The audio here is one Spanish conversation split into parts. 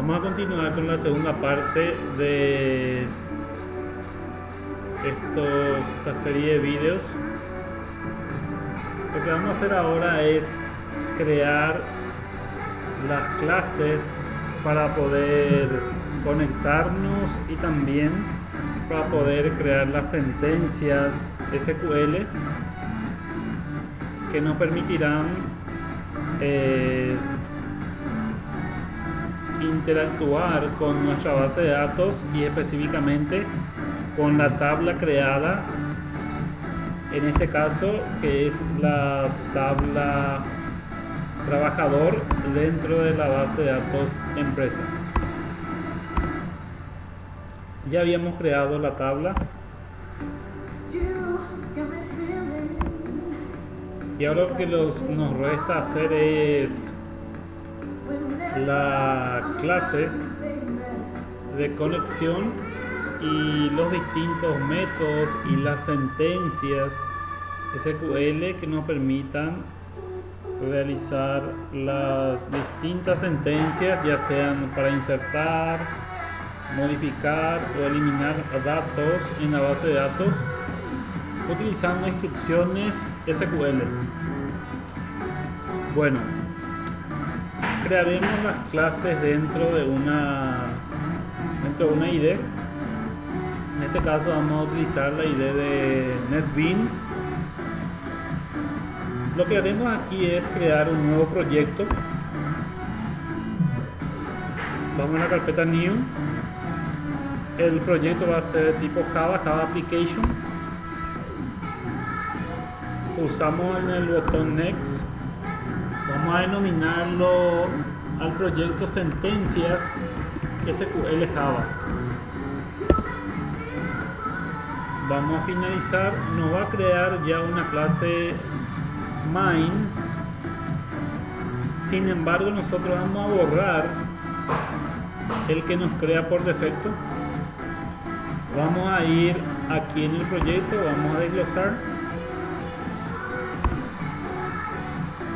Vamos a continuar con la segunda parte de esta serie de vídeos. Lo que vamos a hacer ahora es crear las clases para poder conectarnos y también para poder crear las sentencias SQL que nos permitirán interactuar con nuestra base de datos y específicamente con la tabla creada, en este caso que es la tabla trabajador dentro de la base de datos empresa. Ya habíamos creado la tabla y ahora lo que nos resta hacer es la clase de conexión y los distintos métodos y las sentencias SQL que nos permitan realizar las distintas sentencias, ya sean para insertar, modificar o eliminar datos en la base de datos utilizando instrucciones SQL. Bueno, crearemos las clases dentro de una ID. En este caso vamos a utilizar la ID de NetBeans. Lo que haremos aquí es crear un nuevo proyecto. Vamos a la carpeta New. El proyecto va a ser de tipo Java Application. Pulsamos en el botón Next. Vamos a denominarlo al proyecto Sentencias SQL Java. Vamos a finalizar. Nos va a crear ya una clase main. Sin embargo, nosotros vamos a borrar el que nos crea por defecto. Vamos a ir aquí en el proyecto, vamos a desglosar.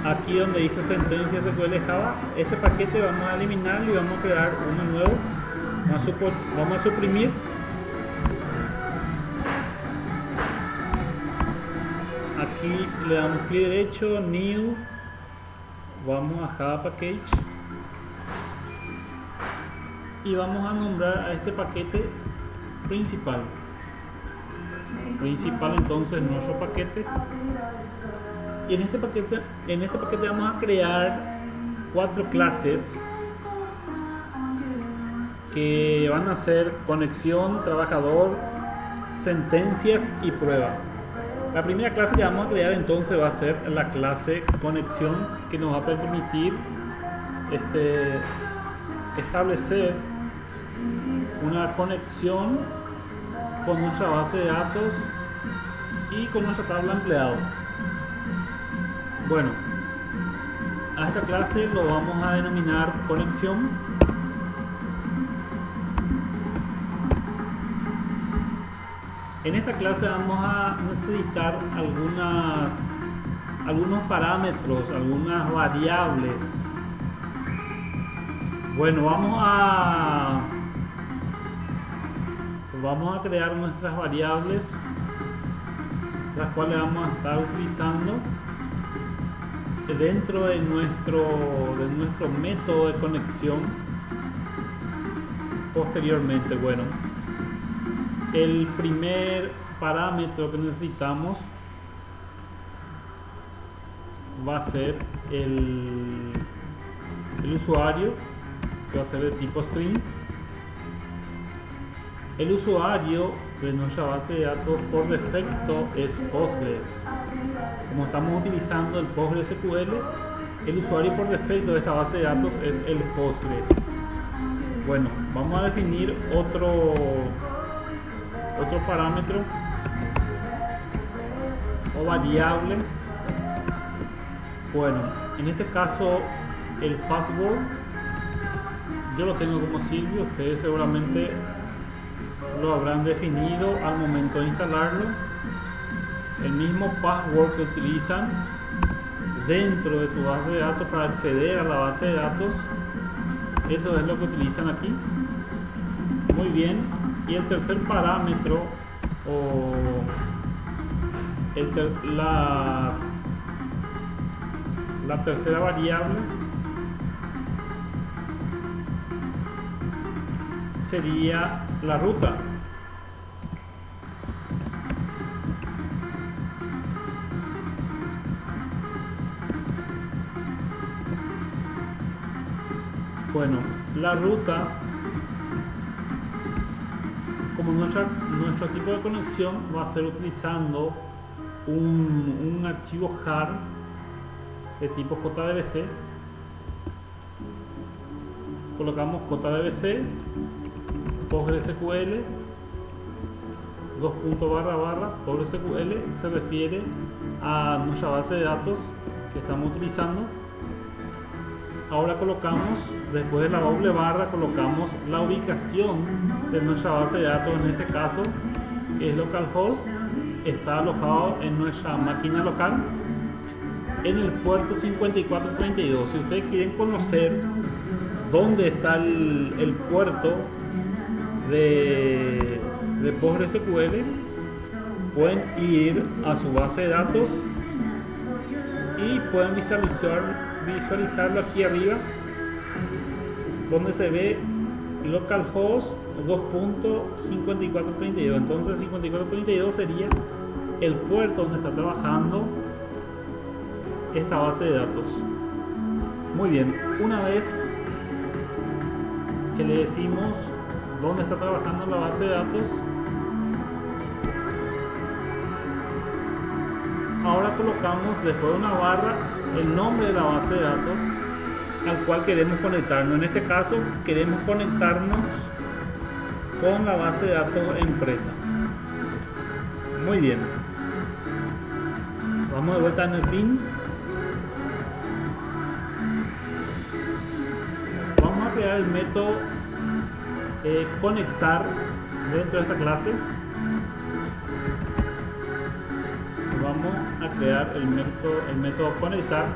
Aquí donde dice sentencias SQL Java, este paquete vamos a eliminarlo y vamos a crear uno nuevo. Vamos a suprimir. Aquí le damos clic derecho, New, vamos a Java Package y vamos a nombrar a este paquete principal. Entonces nuestro paquete. Y en este paquete vamos a crear 4 clases que van a ser conexión, trabajador, sentencias y pruebas. La primera clase que vamos a crear entonces va a ser la clase conexión, que nos va a permitir establecer una conexión con nuestra base de datos y con nuestra tabla empleado. Bueno, a esta clase lo vamos a denominar conexión. En esta clase vamos a necesitar algunos parámetros, algunas variables. Bueno, vamos a crear nuestras variables, las cuales vamos a estar utilizando dentro de nuestro método de conexión posteriormente. Bueno, el primer parámetro que necesitamos va a ser el usuario, que va a ser de tipo string. El usuario de nuestra base de datos por defecto es Postgres. Como estamos utilizando el PostgreSQL, el usuario por defecto de esta base de datos es el Postgres. Bueno, vamos a definir otro parámetro o variable. Bueno, en este caso el password yo lo tengo como Silvio, ustedes seguramente lo habrán definido al momento de instalarlo. El mismo password que utilizan dentro de su base de datos para acceder a la base de datos Eso es lo que utilizan aquí. Muy bien. Y el tercer parámetro o la tercera variable sería la ruta. Bueno, la ruta, como nuestro tipo de conexión va a ser utilizando un archivo jar de tipo JDBC, colocamos JDBC PostgreSQL PostgreSQL se refiere a nuestra base de datos que estamos utilizando. Ahora colocamos, después de la doble barra, colocamos la ubicación de nuestra base de datos, en este caso que es localhost, está alojado en nuestra máquina local en el puerto 5432. Si ustedes quieren conocer dónde está el puerto de PostgreSQL, pueden ir a su base de datos y pueden visualizarlo aquí arriba, donde se ve localhost 2.5432. Entonces 5432 sería el puerto donde está trabajando esta base de datos. Muy bien, una vez que le decimos dónde está trabajando la base de datos, ahora colocamos después de una barra el nombre de la base de datos al cual queremos conectarnos. En este caso queremos conectarnos con la base de datos empresa. Muy bien, vamos de vuelta en el Beans. Vamos a crear el método conectar dentro de esta clase. Vamos a crear el método conectar,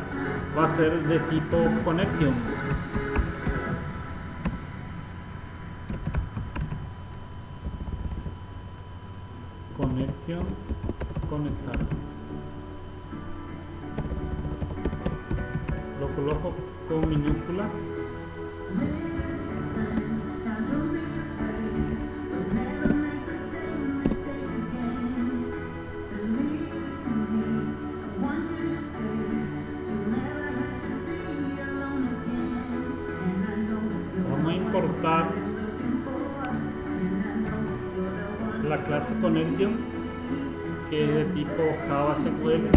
va a ser de tipo connection. Conectar. Lo coloco con minúscula. Importar la clase connection, que es de tipo Java SQL.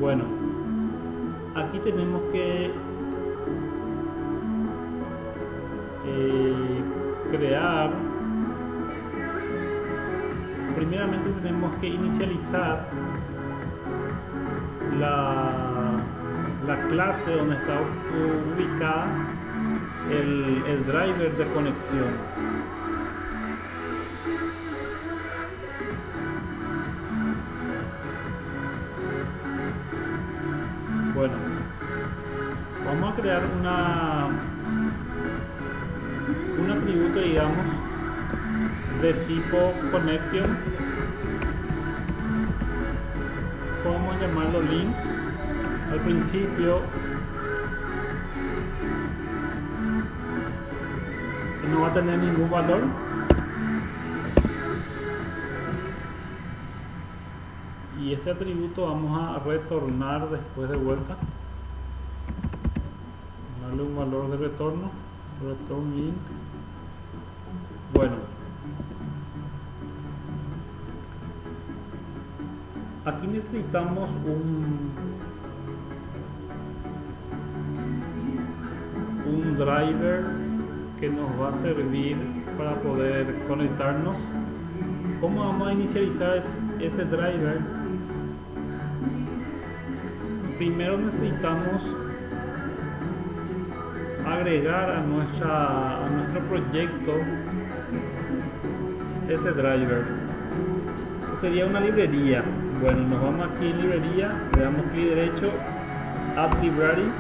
Bueno, aquí tenemos que crear. Primeramente tenemos que inicializar la clase donde está ubicada el driver de conexión. Bueno, vamos a crear un atributo, digamos, de tipo connection. Podemos llamarlo link. Al principio no va a tener ningún valor. Y este atributo vamos a retornar después de vuelta. Darle un valor de retorno. Return link. Bueno, aquí necesitamos un driver que nos va a servir para poder conectarnos. ¿Cómo vamos a inicializar ese driver? Primero necesitamos agregar a nuestro proyecto ese driver. Sería una librería. Bueno, nos vamos aquí en librería, le damos clic derecho, Add Library.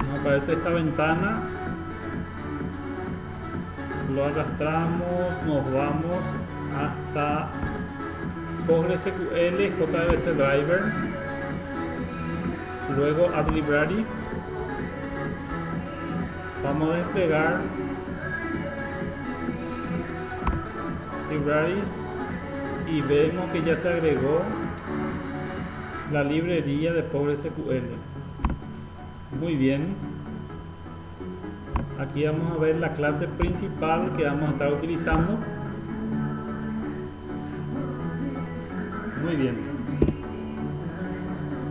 Nos aparece esta ventana, lo arrastramos, nos vamos hasta PostgreSQL JDBC Driver, luego Add Library. Vamos a desplegar Libraries y vemos que ya se agregó la librería de PostgreSQL. Muy bien. Aquí vamos a ver la clase principal que vamos a estar utilizando. Muy bien.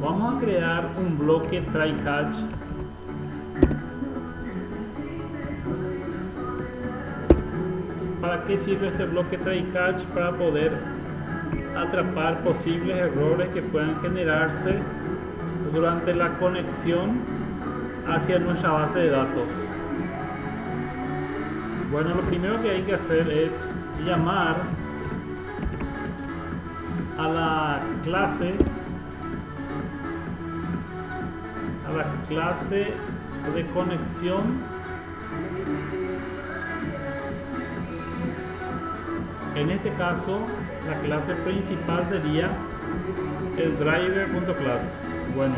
Vamos a crear un bloque try catch. ¿Para qué sirve este bloque try catch? Para poder atrapar posibles errores que puedan generarse durante la conexión hacia nuestra base de datos. Bueno, lo primero que hay que hacer es llamar a la clase de conexión. En este caso, la clase principal sería el driver.class. Bueno,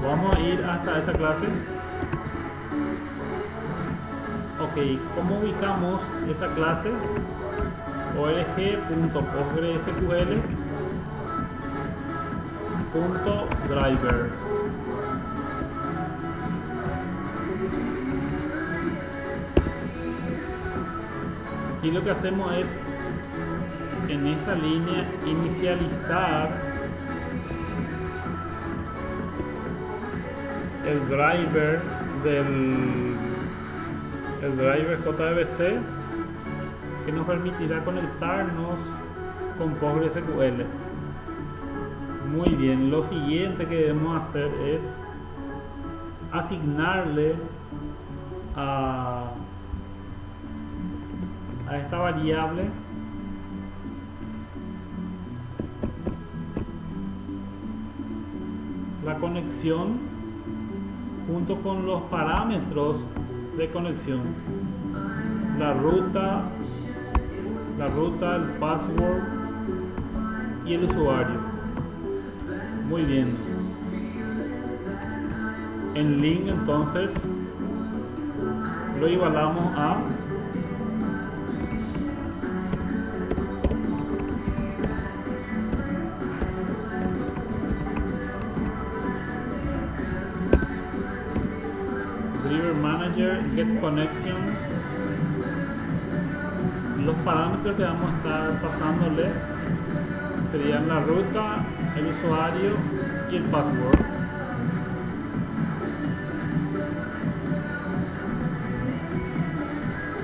vamos a ir hasta esa clase. Ok, ¿cómo ubicamos esa clase? org.postgresql.driver. Aquí lo que hacemos es en esta línea inicializar el driver el driver JDBC que nos permitirá conectarnos con PostgreSQL. Muy bien, lo siguiente que debemos hacer es asignarle a esta variable la conexión junto con los parámetros de conexión, la ruta, el password y el usuario. Muy bien. En link entonces lo igualamos a get connection. Los parámetros que vamos a estar pasándole serían la ruta, el usuario y el password.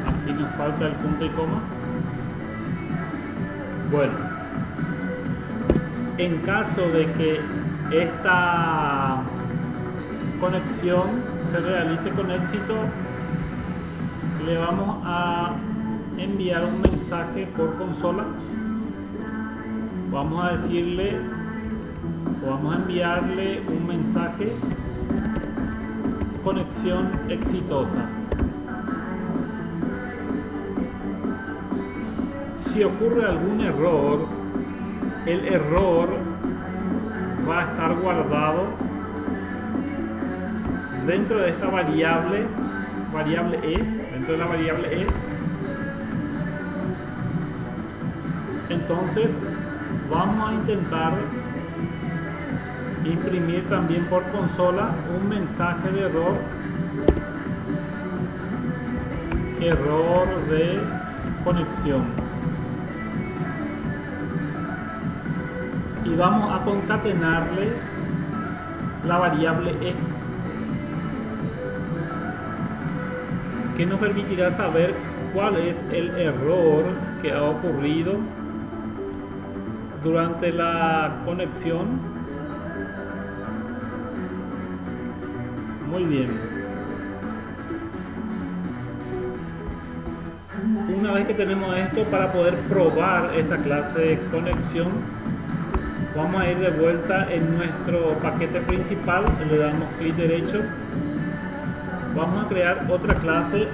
Aquí nos falta el punto y coma. Bueno, en caso de que esta conexión se realice con éxito, le vamos a enviar un mensaje por consola. Vamos a decirle, o vamos a enviarle un mensaje: conexión exitosa. Si ocurre algún error, el error va a estar guardado dentro de esta variable e, dentro de la variable e. Entonces vamos a intentar imprimir también por consola un mensaje de error de conexión, y vamos a concatenarle la variable e, que nos permitirá saber cuál es el error que ha ocurrido durante la conexión. Muy bien. una vez que tenemos esto, para poder probar esta clase de conexión, vamos a ir de vuelta en nuestro paquete principal, le damos clic derecho, vamos a crear otra clase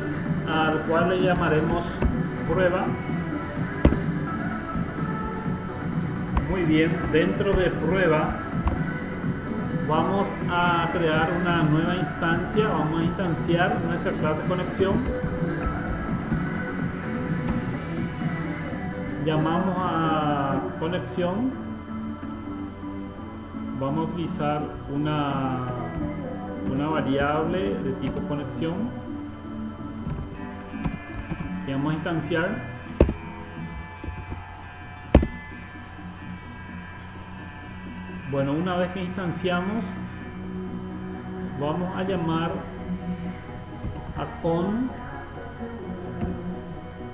al cual le llamaremos prueba. Muy bien, dentro de prueba vamos a crear una nueva instancia, vamos a instanciar nuestra clase conexión, llamamos a conexión, vamos a utilizar una variable de tipo conexión que vamos a instanciar. Bueno, una vez que instanciamos, vamos a llamar a con,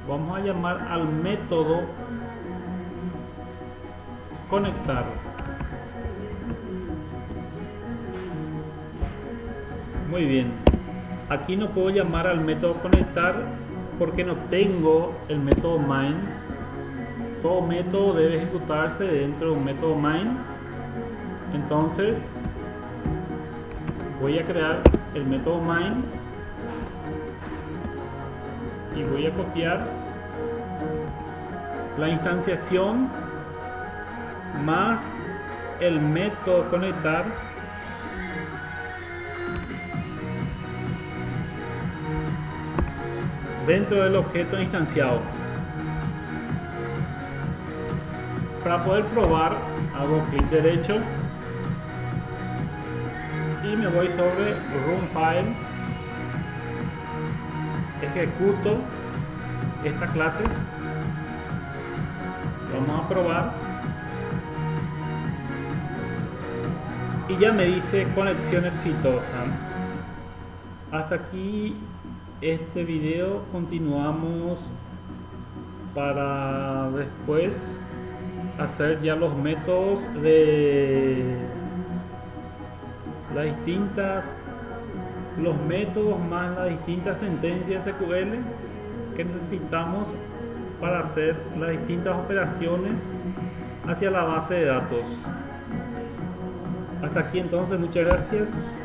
vamos a llamar al método conectar. Muy bien, aquí no puedo llamar al método conectar porque no tengo el método main. Todo método debe ejecutarse dentro de un método main. Entonces voy a crear el método main y voy a copiar la instanciación más el método conectar dentro del objeto instanciado. Para poder probar, hago clic derecho y me voy sobre Run File, ejecuto esta clase, vamos a probar y ya me dice conexión exitosa. Hasta aquí este video, continuamos para después hacer ya los métodos de las distintas, los métodos más las distintas sentencias SQL que necesitamos para hacer las distintas operaciones hacia la base de datos. Hasta aquí entonces, muchas gracias.